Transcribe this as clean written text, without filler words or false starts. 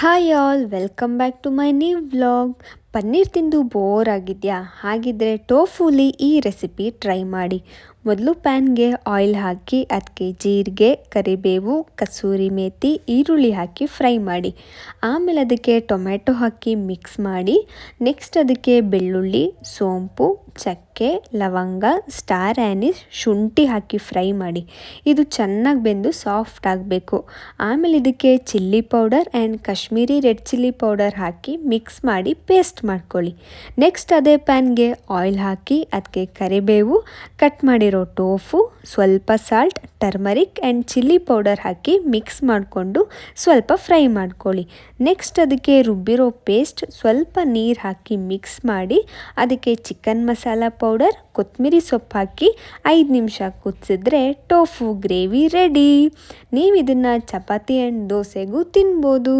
Hi all, welcome back to my new vlog. Paneer ತಿಂದು bore ಆಗಿದೆಯಾ? ಹಾಗಿದ್ರೆ ಟೋಫುಲಿ ಈ ರೆಸಿಪಿ ಟ್ರೈ ಮಾಡಿ. ಮೊದಲು ಪ್ಯಾನ್ಗೆ ಆಯಿಲ್ ಹಾಕಿ ಅದಕ್ಕೆ ಜೀರಿಗೆ, ಕರಿಬೇವು, ಕಸೂರಿ ಮೇಥಿ, ಈರುಳ್ಳಿ ಹಾಕಿ ಫ್ರೈ ಮಾಡಿ. ಆಮೇಲೆ ಅದಕ್ಕೆ ಟೊಮೆಟೊ ಹಾಕಿ ಮಿಕ್ಸ್ ಮಾಡಿ. ನೆಕ್ಸ್ಟ್ ಅದಕ್ಕೆ ಬೆಳ್ಳುಳ್ಳಿ, ಸೋಂಪು, ಚಕ್ಕೆ, ಲವಂಗ, ಸ್ಟಾರ್ ಆ್ಯನಿಸ್, ಶುಂಠಿ ಹಾಕಿ ಫ್ರೈ ಮಾಡಿ. ಇದು ಚೆನ್ನಾಗಿ ಬೆಂದು ಸಾಫ್ಟ್ ಆಗಬೇಕು. ಆಮೇಲೆ ಇದಕ್ಕೆ chilli powder and Kashmiri red chilli powder hockey mix ಮಾಡಿ ಪೇಸ್ಟ್ ಮಾಡ್ಕೊಳ್ಳಿ. ನೆಕ್ಸ್ಟ್ ಅದೇ ಪ್ಯಾನ್ಗೆ ಆಯಿಲ್ ಹಾಕಿ ಅದಕ್ಕೆ ಕರಿಬೇವು, ಕಟ್ ಮಾಡಿರೋ ಟೋಫು, ಸ್ವಲ್ಪ salt, turmeric and chilli powder hockey mix ಮಾಡಿಕೊಂಡು ಸ್ವಲ್ಪ ಫ್ರೈ ಮಾಡ್ಕೊಳ್ಳಿ. ನೆಕ್ಸ್ಟ್ ಅದಕ್ಕೆ ರುಬ್ಬಿರೋ ಪೇಸ್ಟ್ ಸ್ವಲ್ಪ ನೀರು ಹಾಕಿ ಮಿಕ್ಸ್ ಮಾಡಿ ಅದಕ್ಕೆ ಚಿಕನ್ ಮಸಾಲ ಪೌಡರ್, ಕೊತ್ತಂಬರಿ ಸೊಪ್ಪು ಹಾಕಿ 5 ನಿಮಿಷ ಕುದಿಸಿದ್ರೆ ಟೋಫು ಗ್ರೇವಿ ರೆಡಿ. ನೀವು ಇದನ್ನು ಚಪಾತಿ ಆ್ಯಂಡ್ ದೋಸೆಗೂ ತಿನ್ಬೋದು.